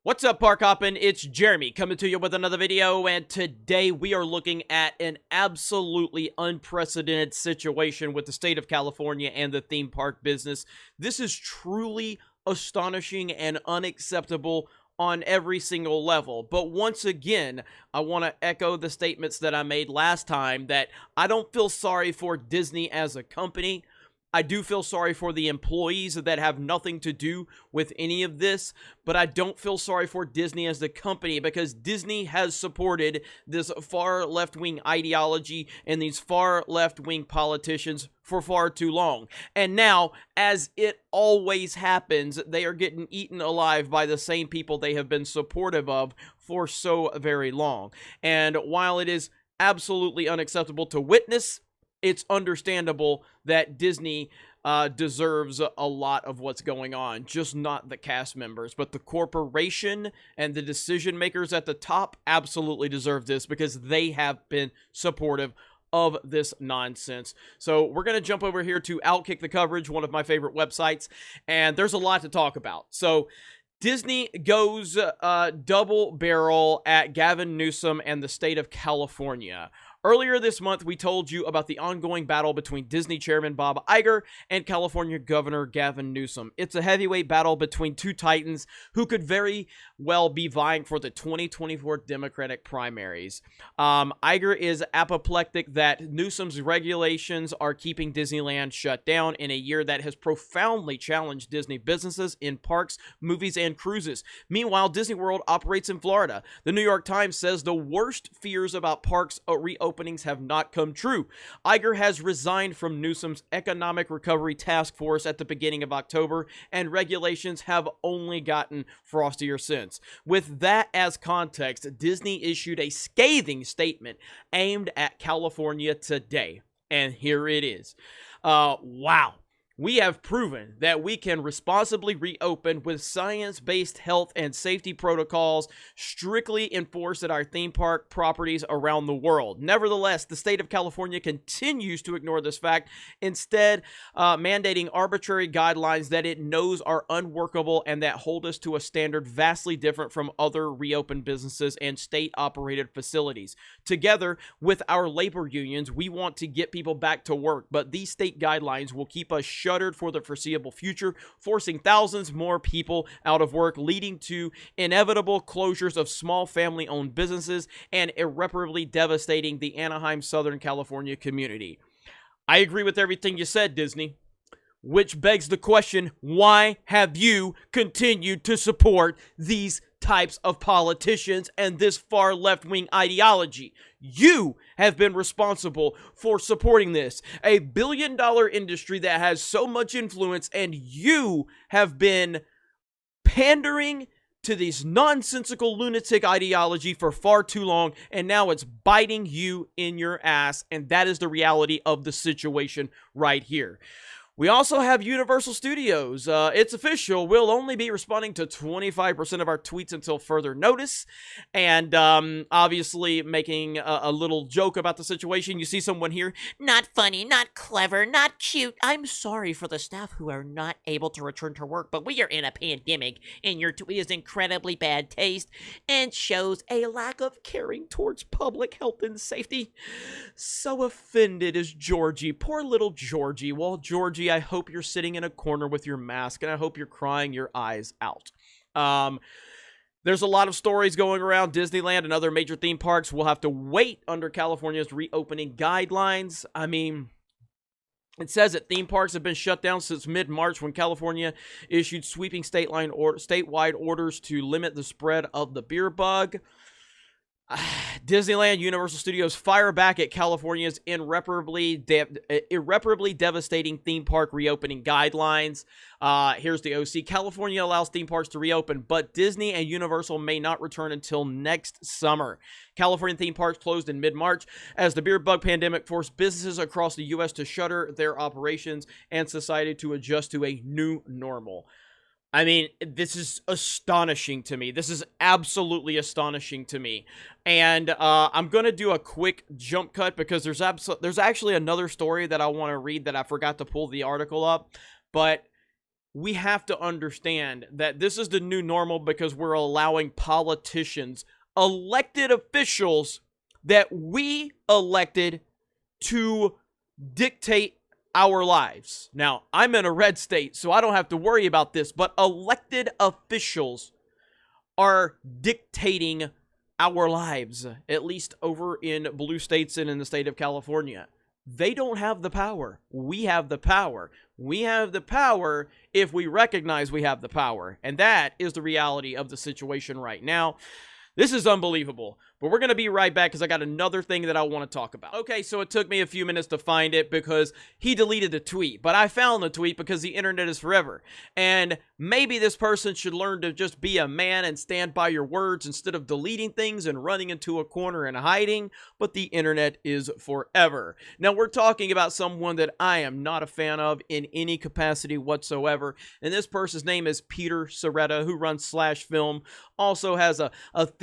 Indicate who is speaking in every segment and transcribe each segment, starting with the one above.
Speaker 1: What's up, Park Hoppin'? It's Jeremy coming to you with another video, and today we are looking at an absolutely unprecedented situation with the state of California and the theme park business. This is truly astonishing and unacceptable on every single level. But once again, I want to echo the statements that I made last time that I don't feel sorry for Disney as a company. I do feel sorry for the employees that have nothing to do with any of this, but I don't feel sorry for Disney as the company because Disney has supported this far left-wing ideology and these far left-wing politicians for far too long. And now, as it always happens, they are getting eaten alive by the same people they have been supportive of for so very long. And while it is absolutely unacceptable to witness, it's understandable that Disney deserves a lot of what's going on, just not the cast members, but the corporation and the decision makers at the top absolutely deserve this because they have been supportive of this nonsense. So we're going to jump over here to Outkick the Coverage, one of my favorite websites, and there's a lot to talk about. So Disney goes double barrel at Gavin Newsom and the state of California. Earlier this month, we told you about the ongoing battle between Disney chairman Bob Iger and California Governor Gavin Newsom. It's a heavyweight battle between two titans who could very well be vying for the 2024 Democratic primaries. Iger is apoplectic that Newsom's regulations are keeping Disneyland shut down in a year that has profoundly challenged Disney businesses in parks, movies, and cruises. Meanwhile, Disney World operates in Florida. The New York Times says the worst fears about parks reopenings have not come true. Iger has resigned from Newsom's Economic Recovery Task Force at the beginning of October, and regulations have only gotten frostier since. With that as context, Disney issued a scathing statement aimed at California today. And here it is. Wow. We have proven that we can responsibly reopen with science-based health and safety protocols strictly enforced at our theme park properties around the world. Nevertheless, the state of California continues to ignore this fact, instead mandating arbitrary guidelines that it knows are unworkable and that hold us to a standard vastly different from other reopened businesses and state-operated facilities. Together with our labor unions, we want to get people back to work, but these state guidelines will keep us shuttered for the foreseeable future, forcing thousands more people out of work, leading to inevitable closures of small family-owned businesses and irreparably devastating the Anaheim, Southern California community. I agree with everything you said, Disney. Which begs the question, why have you continued to support these types of politicians and this far left-wing ideology? You have been responsible for supporting this, a billion-dollar industry that has so much influence, and you have been pandering to this nonsensical lunatic ideology for far too long, and now it's biting you in your ass, and that is the reality of the situation right here. We also have Universal Studios. It's official. We'll only be responding to 25% of our tweets until further notice. And obviously making a little joke about the situation. You see someone here,
Speaker 2: Not funny, not clever, not cute. I'm sorry for the staff who are not able to return to work, but we are in a pandemic, and your tweet is incredibly bad taste and shows a lack of caring towards public health and safety.
Speaker 1: so offended is Georgie. Poor little Georgie. Well, Georgie, I hope you're sitting in a corner with your mask, and I hope you're crying your eyes out. There's a lot of stories going around. Disneyland and other major theme parks will have to wait under California's reopening guidelines. I mean, it says that theme parks have been shut down since mid-March when California issued sweeping statewide orders to limit the spread of the beer bug. Disneyland, Universal Studios fire back at California's irreparably devastating theme park reopening guidelines. Here's the OC. California allows theme parks to reopen, but Disney and Universal may not return until next summer. California theme parks closed in mid-March as the beer bug pandemic forced businesses across the U.S. to shutter their operations and society to adjust to a new normal. I mean, this is astonishing to me. This is absolutely astonishing to me. And I'm going to do a quick jump cut because there's actually another story that I want to read that I forgot to pull the article up. But we have to understand that this is the new normal because we're allowing politicians, elected officials that we elected, to dictate our lives. Now, I'm in a red state, so I don't have to worry about this, but elected officials are dictating our lives, at least over in blue states and in the state of California. They don't have the power. We have the power. We have the power if we recognize we have the power. And that is the reality of the situation right now. This is unbelievable, but we're going to be right back because I got another thing that I want to talk about. Okay, so it took me a few minutes to find it because he deleted the tweet, but I found the tweet because the internet is forever. And maybe this person should learn to just be a man and stand by your words instead of deleting things and running into a corner and hiding, but the internet is forever. Now, we're talking about someone that I am not a fan of in any capacity whatsoever, and this person's name is Peter Serretta, who runs Slash Film, also has a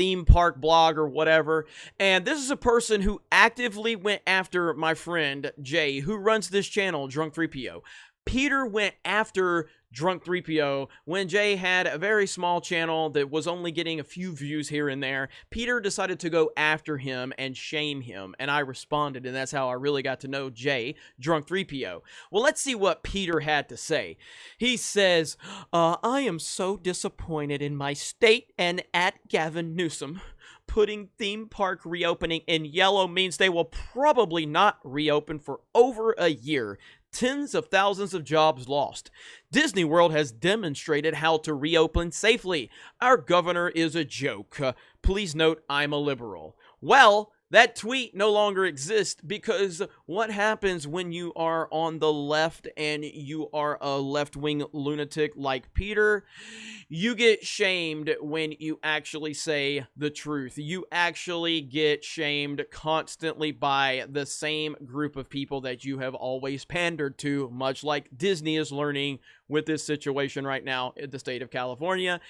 Speaker 1: theme park blog or whatever, and this is a person who actively went after my friend Jay, who runs this channel, Drunk 3PO. Peter went after Drunk 3PO when Jay had a very small channel that was only getting a few views here and there. Peter decided to go after him and shame him, and I responded, and that's how I really got to know Jay, Drunk 3PO. Well, let's see what Peter had to say. He says, I am so disappointed in my state and at Gavin Newsom. Putting theme park reopening in yellow means they will probably not reopen for over a year. Tens of thousands of jobs lost. Disney World has demonstrated how to reopen safely. Our governor is a joke. Please note, I'm a liberal. Well, that tweet no longer exists because what happens when you are on the left and you are a left-wing lunatic like Peter? You get shamed when you actually say the truth. You actually get shamed constantly by the same group of people that you have always pandered to, much like Disney is learning with this situation right now in the state of California.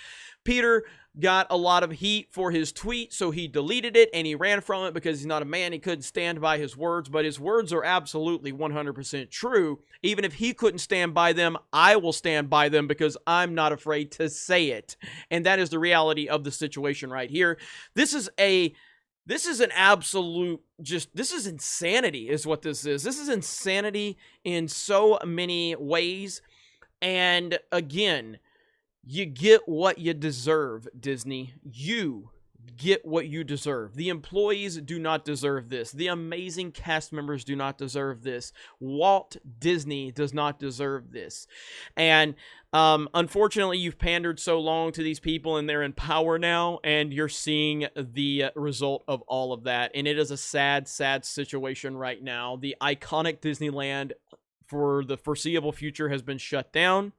Speaker 1: Peter got a lot of heat for his tweet, so he deleted it and he ran from it because he's not a man. He couldn't stand by his words, but his words are absolutely 100% true. Even if he couldn't stand by them, I will stand by them because I'm not afraid to say it. And that is the reality of the situation right here. This is an absolute, this is insanity is what this is. This is insanity in so many ways. And again, you get what you deserve, Disney. You get what you deserve. The employees do not deserve this. The amazing cast members do not deserve this. Walt Disney does not deserve this. And unfortunately, you've pandered so long to these people and they're in power now, and you're seeing the result of all of that. And it is a sad, sad situation right now. The iconic Disneyland for the foreseeable future has been shut down.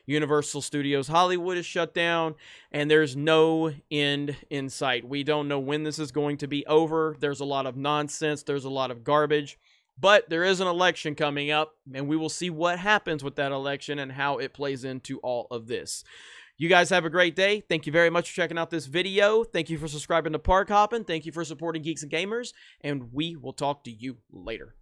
Speaker 1: Universal Studios Hollywood is shut down, and there's no end in sight. We don't know when this is going to be over. There's a lot of nonsense. There's a lot of garbage. But there is an election coming up, and we will see what happens with that election and how it plays into all of this. You guys have a great day. Thank you very much for checking out this video. Thank you for subscribing to Park Hoppin'. Thank you for supporting Geeks and Gamers, and we will talk to you later.